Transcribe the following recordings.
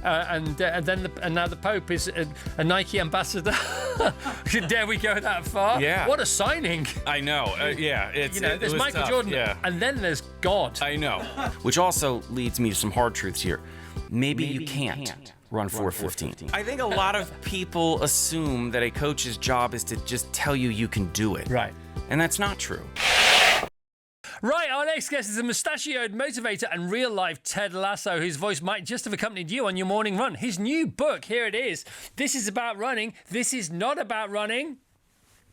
and now the Pope is a Nike ambassador. Dare we go that far? Yeah. What a signing! I know. Yeah. There's Michael tough. Jordan, yeah. and then there's God. I know. Which also leads me to some hard truths here. Maybe you can't run 4:15. I think a lot of people assume that a coach's job is to just tell you can do it. Right. And that's not true. Right, our next guest is a mustachioed motivator and real-life Ted Lasso, whose voice might just have accompanied you on your morning run. His new book, here it is. This is about running. This is not about running.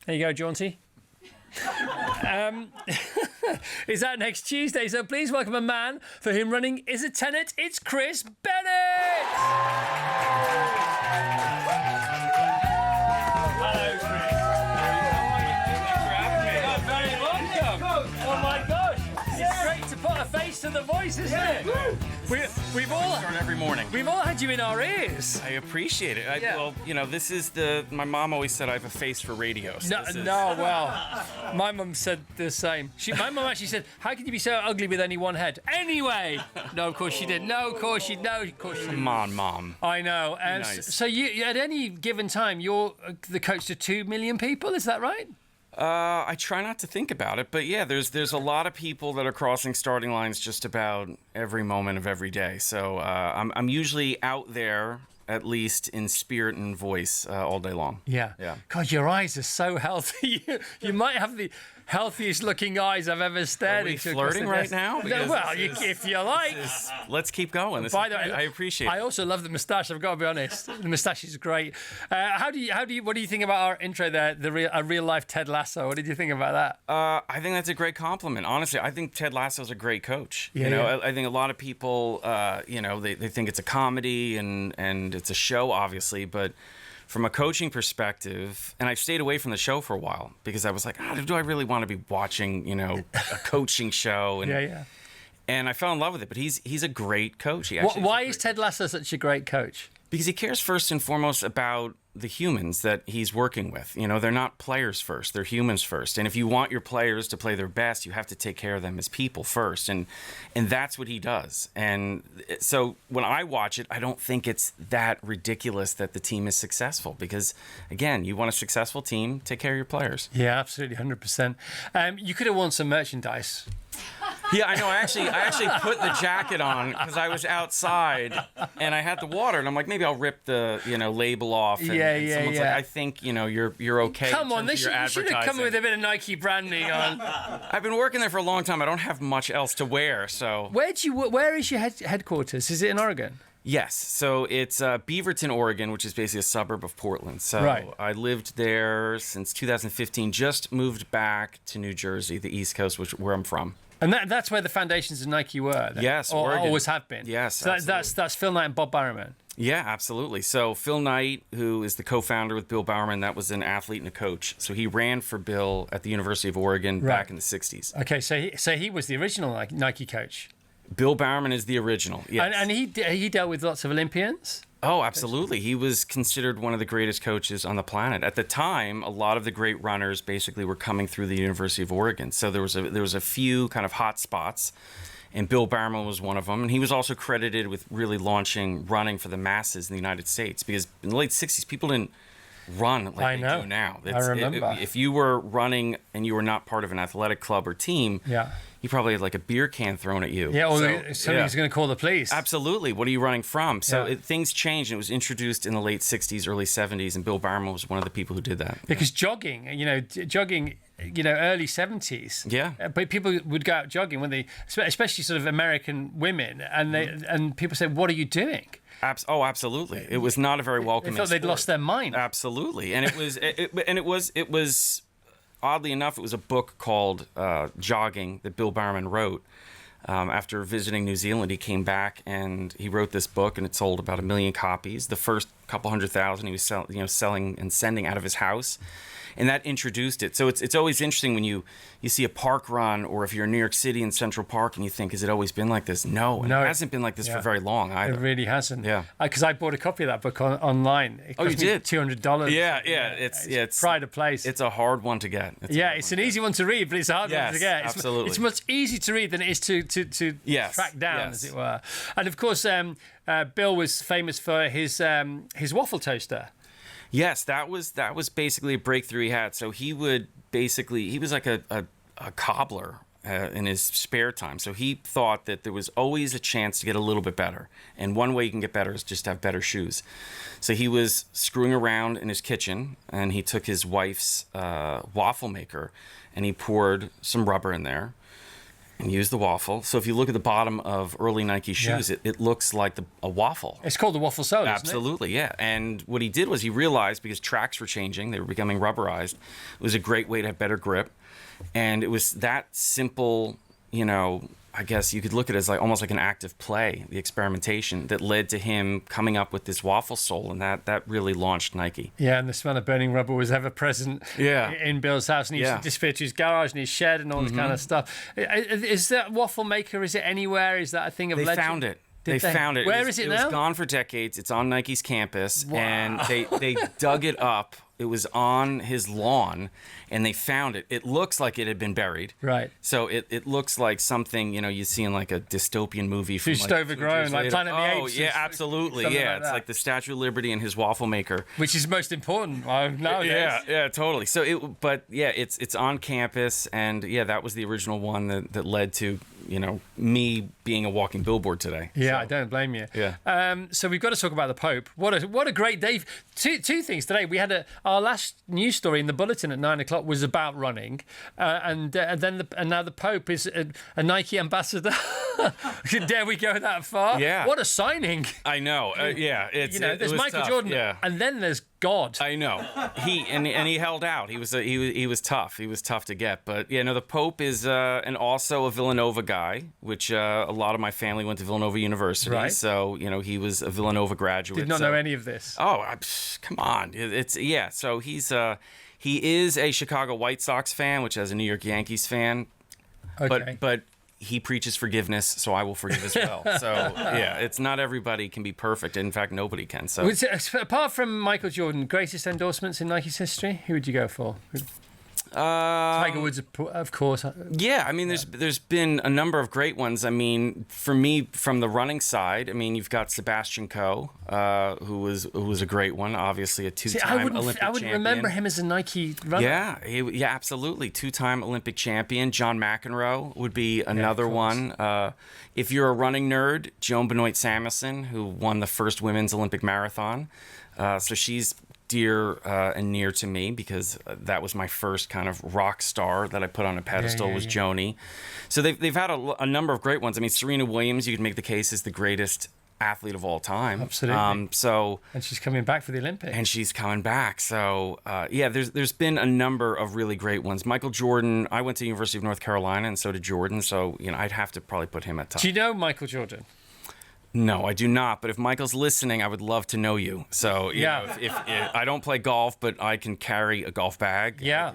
There you go, Jaunty. Is out next Tuesday, so please welcome a man for whom running is a tenet. It's Chris Bennett! Hello, Chris. How are you? Thanks for having me. You're very welcome. Oh my gosh, it's great to put a face to the voice, isn't it? We've all Start every morning. We've all had you in our ears. I appreciate it. Yeah. Well, this is my mom always said I have a face for radio. So Well, my mum said the same. My mum actually said, "How can you be so ugly with only one head?" Anyway, no, of course she didn't. No, of course she didn't. Come on, Mom. I know. Nice. So you, at any given time, you're the coach to 2 million people. Is that right? I try not to think about it, but yeah, there's a lot of people that are crossing starting lines just about every moment of every day. So I'm usually out there, at least in spirit and voice, all day long. Yeah. God, your eyes are so healthy. You might have the healthiest looking eyes I've ever stared into. Are we flirting right now? No, well, if you like. Let's keep going. By the way, I appreciate it. I also love the moustache. I've got to be honest. The moustache is great. What do you think about our intro there? A real life Ted Lasso. What did you think about that? I think that's a great compliment. Honestly, I think Ted Lasso's a great coach. Yeah, I think a lot of people, they think it's a comedy and it's a show, obviously, but from a coaching perspective, and I've stayed away from the show for a while because I was like, do I really want to be watching, a coaching show? And, And I fell in love with it, but he's a great coach. Why is Ted Lasso such a great coach? Because he cares first and foremost about the humans that he's working with. They're not players first, they're humans first. And if you want your players to play their best, you have to take care of them as people first. And that's what he does. And so when I watch it, I don't think it's that ridiculous that the team is successful because, again, you want a successful team, take care of your players. Yeah, absolutely, 100%. You could have won some merchandise. Yeah, I know. I actually put the jacket on because I was outside and I had the water, and I'm like, maybe I'll rip the label off. And someone's like, I think you're okay. Come on, you should have come with a bit of Nike branding on. I've been working there for a long time. I don't have much else to wear, so. Where is your headquarters? Is it in Oregon? Yes, so it's Beaverton, Oregon, which is basically a suburb of Portland. So right. I lived there since 2015. Just moved back to New Jersey, the East Coast, where I'm from. And that's where the foundations of Nike were. Yes, or Oregon. Always have been. Yes, so that's Phil Knight and Bob Bowerman. Yeah, absolutely. So Phil Knight, who is the co-founder with Bill Bowerman, that was an athlete and a coach. So he ran for Bill at the University of Oregon back in the 60s. Okay, so he was the original Nike coach. Bill Bowerman is the original, yes. And he dealt with lots of Olympians? Oh, absolutely. He was considered one of the greatest coaches on the planet. At the time, a lot of the great runners basically were coming through the University of Oregon. So there was a few kind of hot spots, and Bill Bowerman was one of them. And he was also credited with really launching running for the masses in the United States because in the late 60s, people didn't run like they do now. I remember. If you were running and you were not part of an athletic club or team, you probably had like a beer can thrown at you. Yeah, or somebody's going to call the police. Absolutely. What are you running from? So things changed, and it was introduced in the late 60s, early 70s, and Bill Bowerman was one of the people who did that. Because jogging, early 70s. Yeah. But people would go out jogging when they, especially sort of American women, and people say, "What are you doing?" Oh, absolutely. It was not a very welcoming. They thought they'd lost their mind. Absolutely, and it was. Oddly enough, it was a book called Jogging that Bill Bowerman wrote. After visiting New Zealand, he came back and he wrote this book, and it sold about 1 million copies. The first couple 100,000. He was selling and sending out of his house. And that introduced it. So it's always interesting when you see a park run, or if you're in New York City in Central Park and you think, has it always been like this? No, it hasn't been like this for very long either. It really hasn't. Yeah. Because I bought a copy of that book online. It cost you did? $200. Yeah. It's pride of place. It's a hard one to get. It's an easy one to read, but it's a hard one to get. Absolutely. It's much easier to read than it is to track down, as it were. And of course, Bill was famous for his waffle toaster. Yes, that was basically a breakthrough he had. So he was like a cobbler in his spare time. So he thought that there was always a chance to get a little bit better. And one way you can get better is just to have better shoes. So he was screwing around in his kitchen, and he took his wife's waffle maker, and he poured some rubber in there and use the waffle. So if you look at the bottom of early Nike shoes, it looks like a waffle. It's called the waffle sole, Absolutely, isn't it? Yeah. And what he did was he realized, because tracks were changing, they were becoming rubberized, it was a great way to have better grip. And it was that simple, I guess you could look at it as almost like an active play, the experimentation that led to him coming up with this waffle sole, and that really launched Nike. Yeah, and the smell of burning rubber was ever present in Bill's house, and he used to disappear to his garage and his shed and all this kind of stuff. Is that waffle maker, is it anywhere? Is that a thing of legend? They found it. They found it. Where is it now? It was gone for decades. It's on Nike's campus, and they dug it up. It was on his lawn, and they found it. It looks like it had been buried. Right. So it looks like something, you see in like a dystopian movie. From just overgrown, like Planet of the Apes. Oh, yeah, absolutely. Yeah, it's like the Statue of Liberty and his waffle maker. Which is most important nowadays. Yeah, totally. So it's on campus, and that was the original one that led to, me being a walking billboard today. Yeah, so. I don't blame you. Yeah. So we've got to talk about the Pope. What a great day. Two things today. We had our last news story in the bulletin at 9:00 was about running, and now the Pope is a Nike ambassador. Dare we go that far? Yeah. What a signing! I know. There's Michael tough. Jordan, and then there's God. I know. He held out. He was tough. He was tough to get. But the Pope is and also a Villanova guy, which a lot of my family went to Villanova University. Right. So he was a Villanova graduate. Did not know any of this. Oh, come on. So he is a Chicago White Sox fan, which is a New York Yankees fan. Okay. But he preaches forgiveness, so I will forgive as well. So it's not everybody can be perfect. In fact, nobody can. So apart from Michael Jordan, greatest endorsements in Nike's history, who would you go for? Tiger Woods, of course. Yeah, I mean, there's been a number of great ones. I mean, for me, from the running side, I mean, you've got Sebastian Coe, who was a great one. Obviously, a two-time Olympic champion. I wouldn't remember him as a Nike runner. Yeah, absolutely, two-time Olympic champion. John McEnroe would be another one. If you're a running nerd, Joan Benoit Samuelson, who won the first women's Olympic marathon. So she's dear and near to me, because that was my first kind of rock star that I put on a pedestal was Joni. So they've had a number of great ones. I mean, Serena Williams, you could make the case, is the greatest athlete of all time. Absolutely. And she's coming back for the Olympics. And she's coming back. So there's been a number of really great ones. Michael Jordan, I went to the University of North Carolina, and so did Jordan. So I'd have to probably put him at top. Do you know Michael Jordan? No, I do not. But if Michael's listening, I would love to know you. So, if I don't play golf, but I can carry a golf bag. Yeah.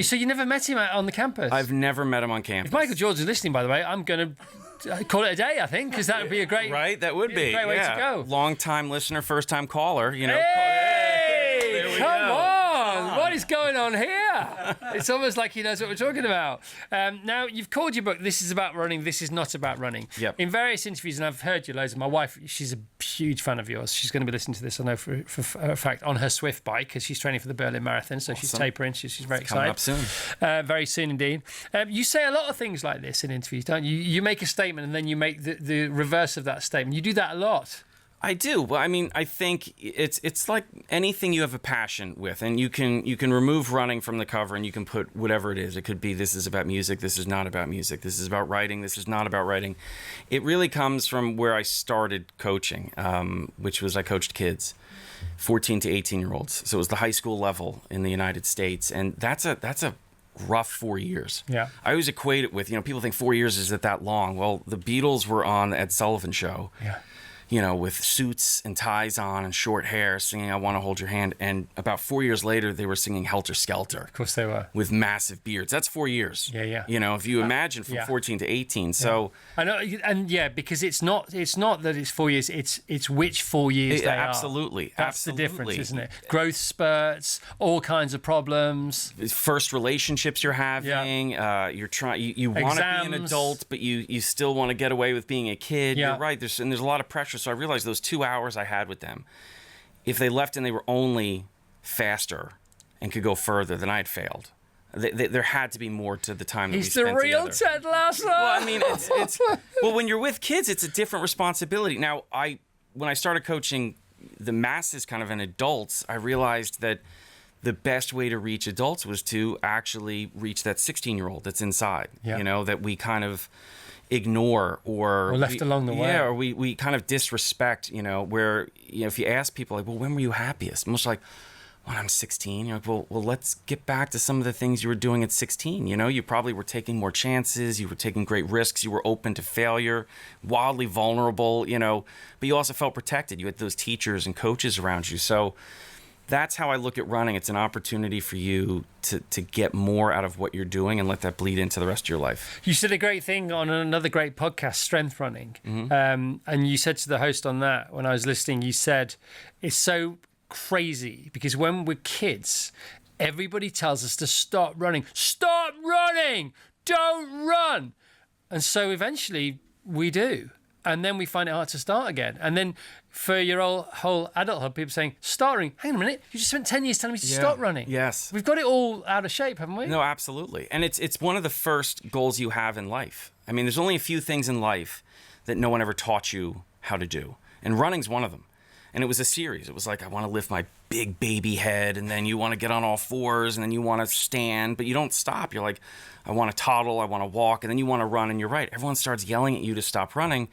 So you never met him on the campus? I've never met him on campus. If Michael Jordan's listening, by the way, I'm going to call it a day, I think, because that would be a great... Right? That would be. A great way to go. Long-time listener, first-time caller, Hey! Come on! on. What is going on here? It's almost like he knows what we're talking about. Now, you've called your book, This is About Running, This is Not About Running. Yep. In various interviews, and I've heard you loads, my wife, she's a huge fan of yours. She's going to be listening to this, I know for a fact, on her Swift bike, because she's training for the Berlin Marathon, so she's tapering. She's very excited. Coming up soon. Very soon indeed. You say a lot of things like this in interviews, don't you? You make a statement and then you make the reverse of that statement. You do that a lot. I do. Well, I mean, I think it's like anything you have a passion with, and you can remove running from the cover and you can put whatever it is. It could be this is about music, this is not about music, this is about writing, this is not about writing. It really comes from where I started coaching, which was I coached kids, 14 to 18-year-olds. So it was the high school level in the United States, and that's a rough 4 years. Yeah. I always equate it with, people think 4 years is that long. Well, the Beatles were on the Ed Sullivan Show. Yeah. with suits and ties on and short hair, singing "I Want to Hold Your Hand." And about 4 years later, they were singing "Helter Skelter." Of course they were. With massive beards. That's 4 years. Yeah. If you imagine from 14 to 18. So I know, and because it's not that it's 4 years. It's which 4 years they are. Absolutely. That's the difference, isn't it? Growth spurts, all kinds of problems. First relationships you're having. You're trying. You want to be an adult, but you still want to get away with being a kid. Yeah. You're right. There's a lot of pressure. So I realized those 2 hours I had with them, if they left and they were only faster and could go further, then I had failed. There had to be more to the time that we spent together. He's the real Ted Lasso. Well, I mean, it's when you're with kids, it's a different responsibility. Now, when I started coaching the masses, kind of in adults, I realized that the best way to reach adults was to actually reach that 16-year-old that's inside. Yeah. That we kind of ignore or left along the way. Yeah, or we kind of disrespect. Where if you ask people like, well, when were you happiest? Most like, when I'm 16, you're like, well, let's get back to some of the things you were doing at 16. You probably were taking more chances. You were taking great risks. You were open to failure, wildly vulnerable, but you also felt protected. You had those teachers and coaches around you. So that's how I look at running. It's an opportunity for you to get more out of what you're doing and let that bleed into the rest of your life. You said a great thing on another great podcast, Strength Running. Mm-hmm. And you said to the host on that, when I was listening, you said, it's so crazy because when we're kids, everybody tells us to stop running, don't run. And so eventually we do. And then we find it hard to start again. And then for your whole adulthood, people saying, start running. Hang on a minute, you just spent 10 years telling me to stop running. Yes. We've got it all out of shape, haven't we? No, absolutely. And it's one of the first goals you have in life. I mean, there's only a few things in life that no one ever taught you how to do. And running's one of them. And it was a series. It was like, I want to lift my big baby head, and then you want to get on all fours, and then you want to stand, but you don't stop. You're like, I want to toddle, I want to walk, and then you want to run, and you're right. Everyone starts yelling at you to stop running.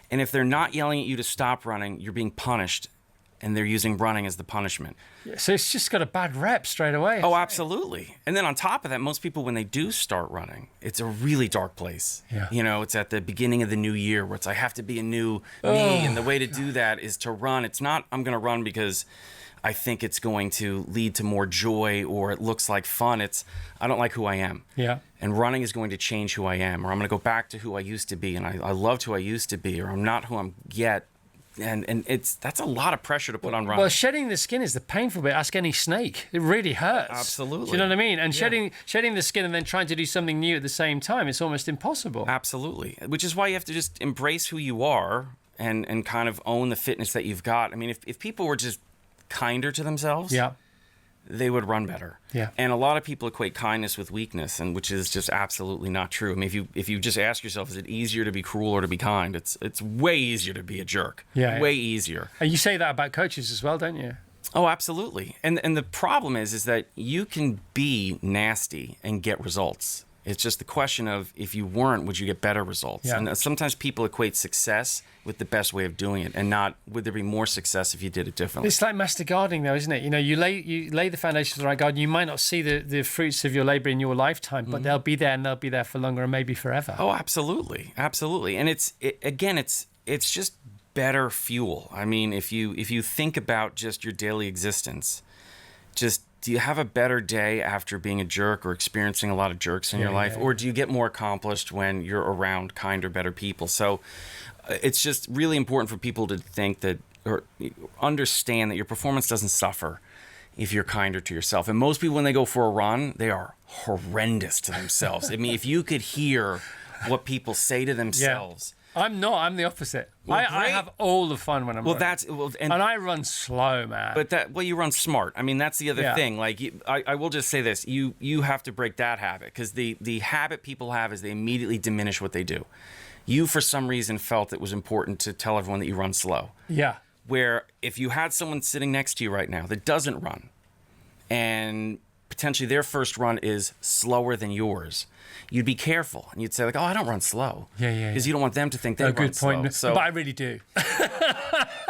And if they're not yelling at you to stop running, you're being punished, and they're using running as the punishment. Yeah, so it's just got a bad rep straight away. Oh, absolutely. And then on top of that, most people, when they do start running, it's a really dark place. Yeah. It's at the beginning of the new year where it's, I have to be a new me. And the way to do that is to run. It's not, I'm going to run because I think it's going to lead to more joy or it looks like fun. It's, I don't like who I am. Yeah. And running is going to change who I am, or I'm going to go back to who I used to be. And I loved who I used to be, or I'm not who I'm yet. And that's a lot of pressure to put on running. Well, shedding the skin is the painful bit. Ask any snake. It really hurts. Absolutely. Do you know what I mean? And shedding the skin and then trying to do something new at the same time, it's almost impossible. Absolutely. Which is why you have to just embrace who you are and kind of own the fitness that you've got. I mean, if people were just kinder to themselves, they would run better. Yeah. And a lot of people equate kindness with weakness, and which is just absolutely not true. I mean, if you just ask yourself, is it easier to be cruel or to be kind? It's way easier to be a jerk. Yeah. Way easier. And you say that about coaches as well, don't you? Oh, absolutely. And the problem is that you can be nasty and get results. It's just the question of, if you weren't, would you get better results? Yeah. And sometimes people equate success with the best way of doing it, and not, would there be more success if you did it differently? It's like master gardening, though, isn't it? You lay the foundation for the right garden. You might not see the fruits of your labor in your lifetime, but they'll be there, and they'll be there for longer, and maybe forever. Oh, absolutely, absolutely. And it's just better fuel. I mean, if you think about just your daily existence, do you have a better day after being a jerk or experiencing a lot of jerks in your life? Or do you get more accomplished when you're around kinder, better people? So it's just really important for people to think that, or understand that your performance doesn't suffer if you're kinder to yourself. And most people, when they go for a run, they are horrendous to themselves. I mean, if you could hear what people say to themselves. I'm not. I'm the opposite. Well, I have all the fun when I'm running. And I run slow, man. But you run smart. I mean, that's the other thing. Like, I will just say this: you have to break that habit, because the habit people have is they immediately diminish what they do. You, for some reason, felt it was important to tell everyone that you run slow. Yeah. Where if you had someone sitting next to you right now that doesn't run, and potentially their first run is slower than yours, you'd be careful, and you'd say, like, oh, I don't run slow. Yeah. Because you don't want them to think they run good point. slow. So, but I really do.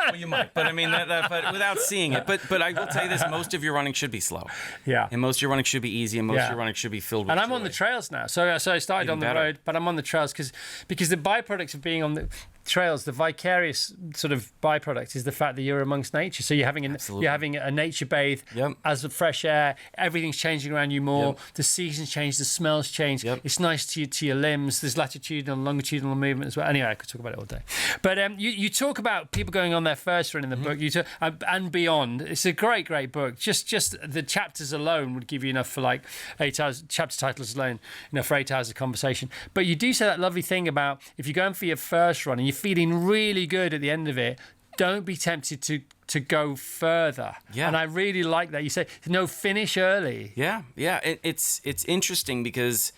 well, you might. But I mean, but without seeing it. But I will tell you this, most of your running should be slow. Yeah. And most of your running should be easy, and most of your running should be filled with And I'm joy. on the trails now. So I started Even on the better. road, but I'm on the trails because the byproducts of being on trails, the vicarious sort of byproduct is the fact that you're amongst nature. So you're having a nature bathe as the fresh air. Everything's changing around you more. The seasons change, the smells change. It's nice to your limbs. There's latitudinal and longitudinal movement as well. Anyway, I could talk about it all day. But you talk about people going on their first run in the book. You talk, and beyond. It's a great book. Just the chapters alone would give you enough for like 8 hours. Chapter titles alone, enough for 8 hours of conversation. But you do say that lovely thing about if you're going for your first run and you're feeling really good at the end of it, don't be tempted to go further. Yeah. And I really like that. You say, no, finish early. Yeah. It's interesting because,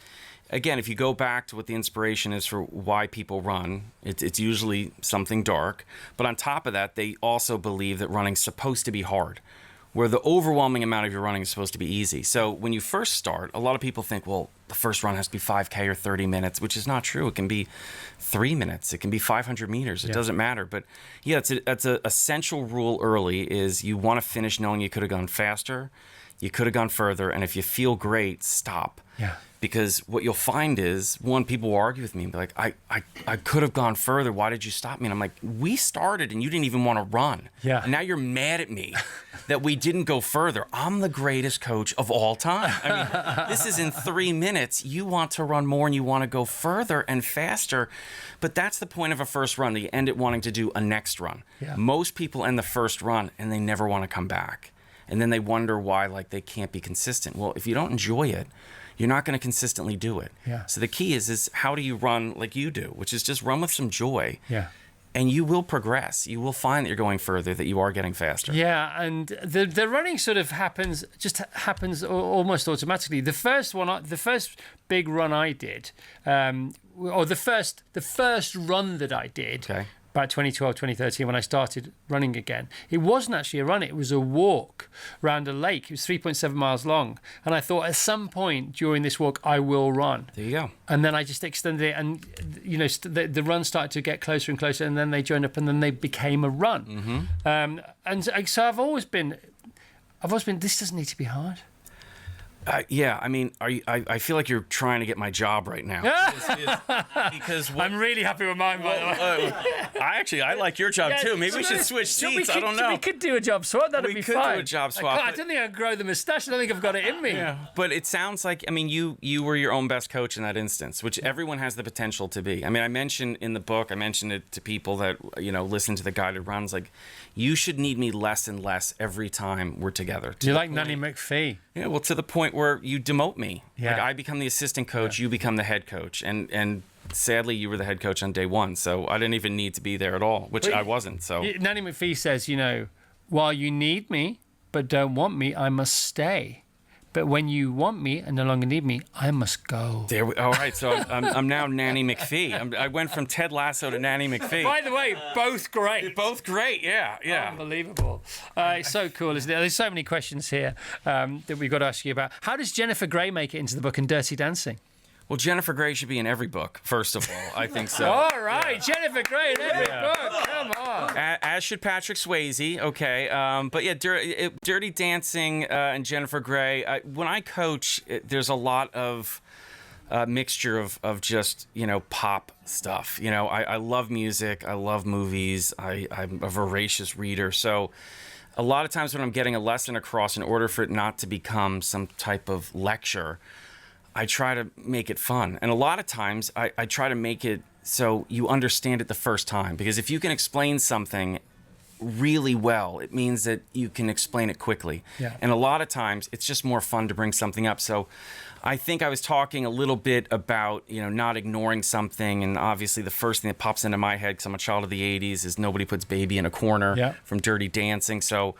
again, if you go back to what the inspiration is for why people run, it's usually something dark. But on top of that, they also believe that running's supposed to be hard, where the overwhelming amount of your running is supposed to be easy. So when you first start, a lot of people think, well, the first run has to be 5K or 30 minutes, which is not true. It can be 3 minutes. It can be 500 meters. It doesn't matter. But yeah, that's a essential rule early is you want to finish knowing you could have gone faster, you could have gone further, and if you feel great, stop. Yeah. Because what you'll find is, one, people will argue with me and be like, I could have gone further. Why did you stop me? And I'm like, we started and you didn't even want to run. Yeah. And now you're mad at me that we didn't go further. I'm the greatest coach of all time. I mean, this is in 3 minutes. You want to run more and you want to go further and faster. But that's the point of a first run. You end it wanting to do a next run. Yeah. Most people end the first run and they never want to come back. And then they wonder why, like, they can't be consistent. Well, if you don't enjoy it, you're not going to consistently do it. Yeah. So the key is how do you run like you do, which is just run with some joy. Yeah. And you will progress. You will find that you're going further, that you are getting faster. Yeah, and the running sort of happens almost automatically. The first big run I did, or the first run that I did. Okay. About 2012, 2013, when I started running again. It wasn't actually a run, it was a walk around a lake. It was 3.7 miles long. And I thought at some point during this walk, I will run. There you go. And then I just extended it and, the run started to get closer and closer and then they joined up and then they became a run. Mm-hmm. And so I've always been, this doesn't need to be hard. Yeah, I mean, I feel like you're trying to get my job right now. Because I'm really happy with mine, by the way. I like your job too. Maybe we should switch seats. I don't know. We could do a job swap. That'd be fine. We could do a job swap. I don't think I can grow the moustache. I don't think I've got it in me. Yeah. But it sounds like, I mean, you were your own best coach in that instance, which everyone has the potential to be. I mean, I mentioned in the book, I mentioned it to people that, listen to the guided runs, like, you should need me less and less every time we're together. You're like Nanny McPhee. Yeah, well, to the point where you demote me. Yeah. Like, I become the assistant coach, you become the head coach. And sadly, you were the head coach on day one, so I didn't even need to be there at all, which I wasn't. So Nanny McPhee says, while you need me but don't want me, I must stay. But when you want me and no longer need me, I must go. All right, so I'm now Nanny McPhee. I went from Ted Lasso to Nanny McPhee. By the way, both great. Both great, yeah. Unbelievable. It's so cool, isn't it? There's so many questions here that we've got to ask you about. How does Jennifer Grey make it into the book and Dirty Dancing? Well, Jennifer Grey should be in every book, first of all. I think so. All right, yeah. Jennifer Grey in every book. Come on. As should Patrick Swayze, okay. But yeah, Dirty Dancing and Jennifer Grey. When I coach, there's a lot of mixture of just, pop stuff. I love music. I love movies. I'm a voracious reader. So a lot of times when I'm getting a lesson across, in order for it not to become some type of lecture, I try to make it fun. And a lot of times I try to make it so you understand it the first time. Because if you can explain something really well, it means that you can explain it quickly. Yeah. And a lot of times it's just more fun to bring something up. So I think I was talking a little bit about, not ignoring something. And obviously the first thing that pops into my head, because I'm a child of the 80s, is Nobody Puts Baby in a Corner from Dirty Dancing. So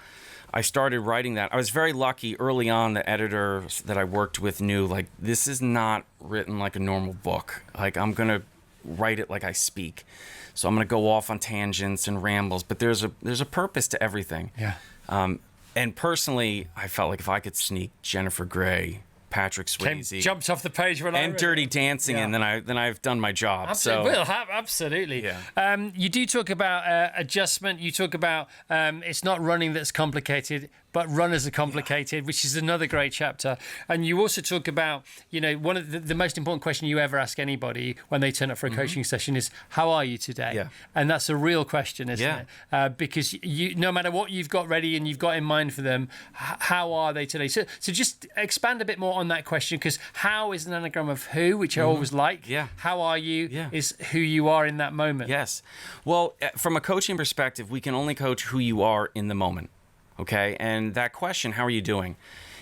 I started writing that. I was very lucky early on. The editor that I worked with knew, like, this is not written like a normal book. Like, I'm going to write it like I speak. So I'm going to go off on tangents and rambles, but there's a purpose to everything. Yeah. And personally, I felt like if I could sneak Jennifer Grey, Patrick Swayze, jumps off the page when and Dirty Dancing, and then I've done my job. Absolutely. So absolutely. Yeah. You do talk about adjustment. You talk about it's not running that's complicated, but runners are complicated, which is another great chapter. And you also talk about, one of the most important question you ever ask anybody when they turn up for a coaching session is, how are you today? Yeah. And that's a real question, isn't it? Because no matter what you've got ready and you've got in mind for them, how are they today? So just expand a bit more on that question, because how is an anagram of who, which I always like. Yeah. How are you is who you are in that moment. Yes. Well, from a coaching perspective, we can only coach who you are in the moment. Okay. And that question, how are you doing?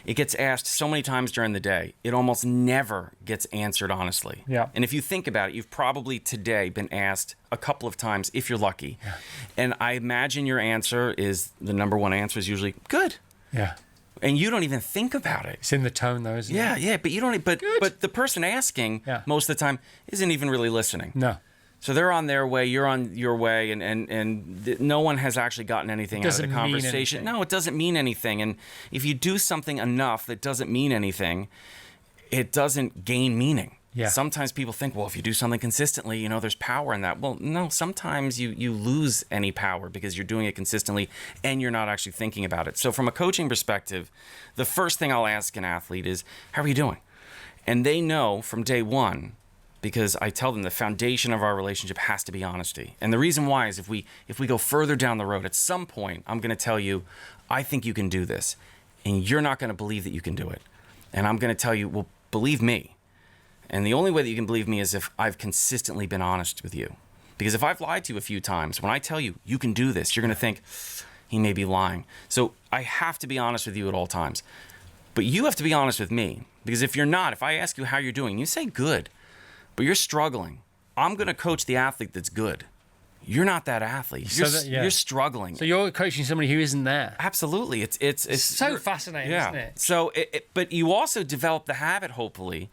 It gets asked so many times during the day. It almost never gets answered honestly. Yeah. And if you think about it, you've probably today been asked a couple of times, if you're lucky. Yeah. And I imagine your answer is, the number one answer is usually, good. Yeah. And you don't even think about it. It's in the tone, though, isn't it? Yeah, but you don't. But the person asking most of the time isn't even really listening. No. So they're on their way, you're on your way, and no one has actually gotten anything out of the conversation. No, it doesn't mean anything. And if you do something enough that doesn't mean anything, it doesn't gain meaning. Yeah. Sometimes people think, well, if you do something consistently, there's power in that. Well, no, sometimes you lose any power because you're doing it consistently and you're not actually thinking about it. So from a coaching perspective, the first thing I'll ask an athlete is, how are you doing? And they know from day one, because I tell them the foundation of our relationship has to be honesty. And the reason why is if we go further down the road, at some point, I'm going to tell you, I think you can do this. And you're not going to believe that you can do it. And I'm going to tell you, well, believe me. And the only way that you can believe me is if I've consistently been honest with you. Because if I've lied to you a few times, when I tell you, you can do this, you're going to think, he may be lying. So I have to be honest with you at all times. But you have to be honest with me. Because if you're not, if I ask you how you're doing, you say good. But you're struggling. I'm going to coach the athlete that's good. You're not that athlete. You're struggling. So you're coaching somebody who isn't there. Absolutely. It's so fascinating, isn't it? So, but you also develop the habit, hopefully,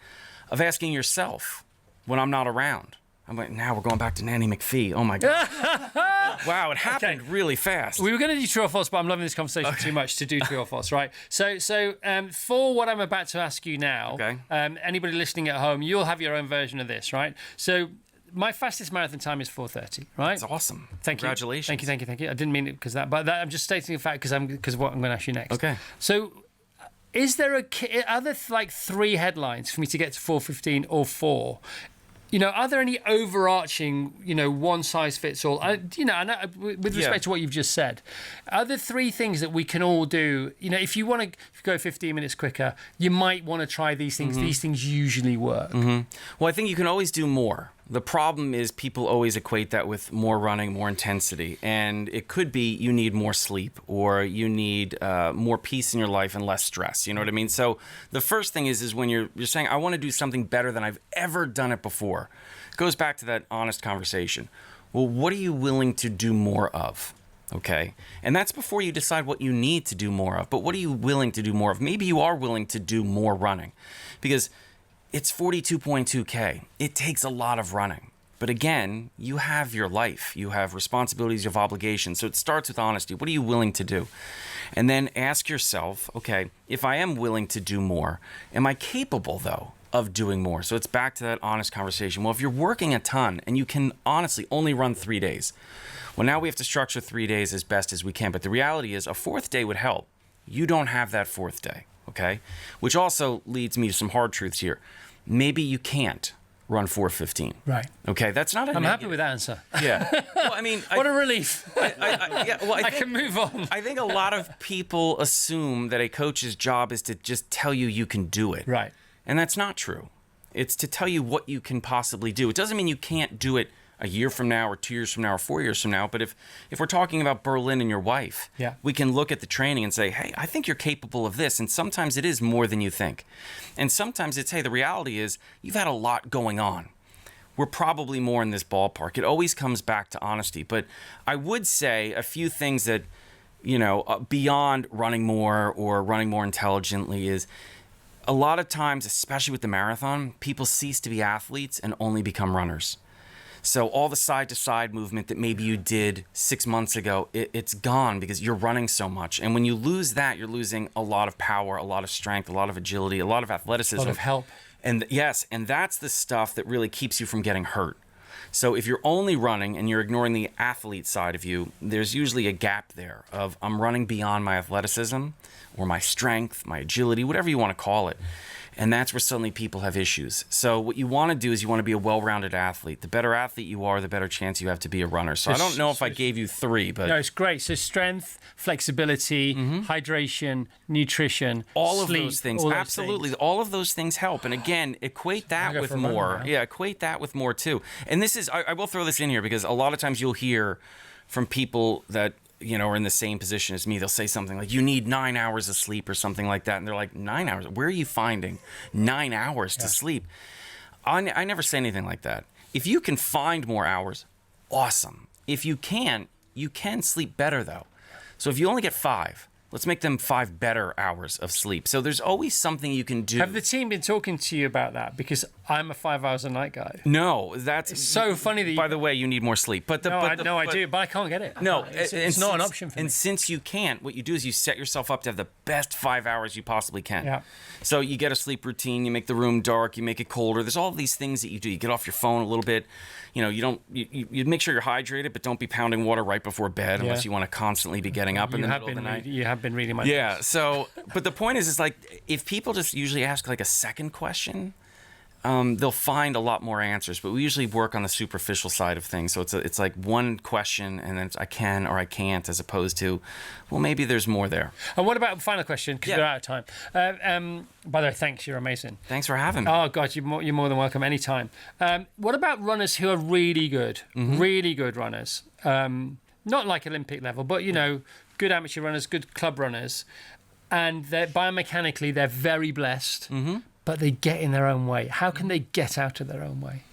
of asking yourself when I'm not around. I'm like, now we're going back to Nanny McPhee. Oh my God. Wow, it happened really fast. We were going to do true or false, but I'm loving this conversation too much to do true or false, right? So for what I'm about to ask you now, anybody listening at home, you'll have your own version of this, right? So my fastest marathon time is 4:30, right? That's awesome. Congratulations. Thank you. I didn't mean it because that, but I'm just stating the fact because what I'm going to ask you next. Okay. So is there are there like 3 headlines for me to get to 4:15 or 4? Are there any overarching, one size fits all? With respect to what you've just said, are there 3 things that we can all do? If you want to go 15 minutes quicker, you might want to try these things. Mm-hmm. These things usually work. Mm-hmm. Well, I think you can always do more. The problem is people always equate that with more running, more intensity. And it could be you need more sleep or you need more peace in your life and less stress. You know what I mean? So the first thing is when you're saying, I want to do something better than I've ever done it before. It goes back to that honest conversation. Well, what are you willing to do more of? Okay. And that's before you decide what you need to do more of. But what are you willing to do more of? Maybe you are willing to do more running because it's 42.2K. It takes a lot of running. But again, you have your life. You have responsibilities, you have obligations. So it starts with honesty. What are you willing to do? And then ask yourself, okay, if I am willing to do more, am I capable, though, of doing more? So it's back to that honest conversation. Well, if you're working a ton and you can honestly only run 3 days, well, now we have to structure 3 days as best as we can. But the reality is a 4th day would help. You don't have that 4th day, okay? Which also leads me to some hard truths here. Maybe you can't run 4:15. Right. Okay, that's not a I'm happy with that answer. Yeah. Well, I mean... what a relief. I can move on. I think a lot of people assume that a coach's job is to just tell you you can do it. Right. And that's not true. It's to tell you what you can possibly do. It doesn't mean you can't do it a year from now or 2 years from now or 4 years from now. But if we're talking about Berlin and your wife, we can look at the training and say, hey, I think you're capable of this. And sometimes it is more than you think. And sometimes it's, hey, the reality is you've had a lot going on. We're probably more in this ballpark. It always comes back to honesty. But I would say a few things that, beyond running more or running more intelligently is a lot of times, especially with the marathon, people cease to be athletes and only become runners. So all the side-to-side movement that maybe you did 6 months ago, it's gone because you're running so much. And when you lose that, you're losing a lot of power, a lot of strength, a lot of agility, a lot of athleticism. A lot of help. And yes, and that's the stuff that really keeps you from getting hurt. So if you're only running and you're ignoring the athlete side of you, there's usually a gap there of I'm running beyond my athleticism or my strength, my agility, whatever you want to call it. And that's where suddenly people have issues. So what you want to do is you want to be a well-rounded athlete. The better athlete you are, the better chance you have to be a runner. So I don't know if I gave you 3, but... No, it's great. So strength, flexibility, hydration, nutrition, all of sleep, those things. all Absolutely. things. All of those things help. And again, equate that with more. Yeah, equate that with more too. And this is, I will throw this in here because a lot of times you'll hear from people that, you know, are in the same position as me. They'll say something like, you need 9 hours of sleep or something like that. And they're like, 9 hours? Where are you finding 9 hours to sleep? I never say anything like that. If you can find more hours, awesome. If you can't, you can sleep better though. So if you only get 5, let's make them 5 better hours of sleep. So there's always something you can do. Have the team been talking to you about that? Because I'm a 5 hours a night guy. No, that's It's so funny that you... By the way, you need more sleep. But I do, but I can't get it. No, it's not an option for me. And since you can't, what you do is you set yourself up to have the best 5 hours you possibly can. Yeah. So you get a sleep routine, you make the room dark, you make it colder. There's all these things that you do. You get off your phone a little bit. You know, you make sure you're hydrated, but don't be pounding water right before bed unless you want to constantly be getting up in the middle of the night. You have been reading my Yeah. books. So, but the point is like if people just usually ask like a second question, they'll find a lot more answers. But we usually work on the superficial side of things. So it's like one question and then it's I can or I can't, as opposed to, well, maybe there's more there. And what about final question? Because we're out of time. By the way, thanks. You're amazing. Thanks for having me. Oh God, you're more than welcome anytime. What about runners who are really good runners? Not like Olympic level, but you know, good amateur runners, good club runners, and they're biomechanically they're very blessed. But they get in their own way. How can they get out of their own way?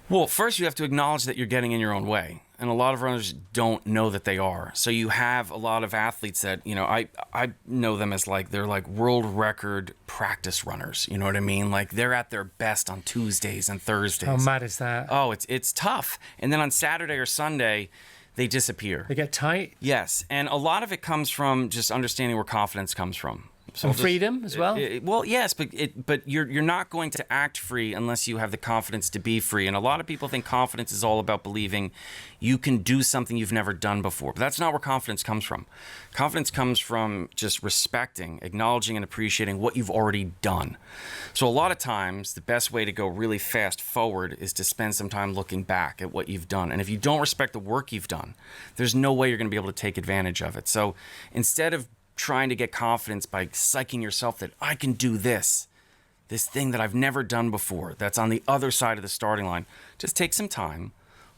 Well, first you have to acknowledge that you're getting in your own way. And a lot of runners don't know that they are. So you have a lot of athletes that, you know, I know them as like, they're like world record practice runners. You know what I mean? Like they're at their best on Tuesdays and Thursdays. How mad is that? Oh, it's tough. And then on Saturday or Sunday, they disappear. They get tight? Yes. And a lot of it comes from just understanding where confidence comes from. So freedom as well? Well, yes, but you're not going to act free unless you have the confidence to be free. And a lot of people think confidence is all about believing you can do something you've never done before. But that's not where confidence comes from. Confidence comes from just respecting, acknowledging, and appreciating what you've already done. So a lot of times, the best way to go really fast forward is to spend some time looking back at what you've done. And if you don't respect the work you've done, there's no way you're going to be able to take advantage of it. So instead of trying to get confidence by psyching yourself that I can do this thing that I've never done before, that's on the other side of the starting line. Just take some time,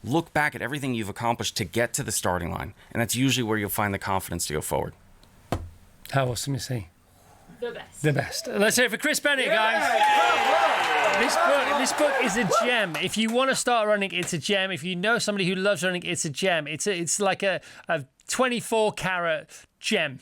look back at everything you've accomplished to get to the starting line, and that's usually where you'll find the confidence to go forward. How awesome is he? The best. The best. Let's hear it for Chris Bennett, guys. This book is a gem. If you want to start running, it's a gem. If you know somebody who loves running, it's a gem. It's like a 24 carat gem.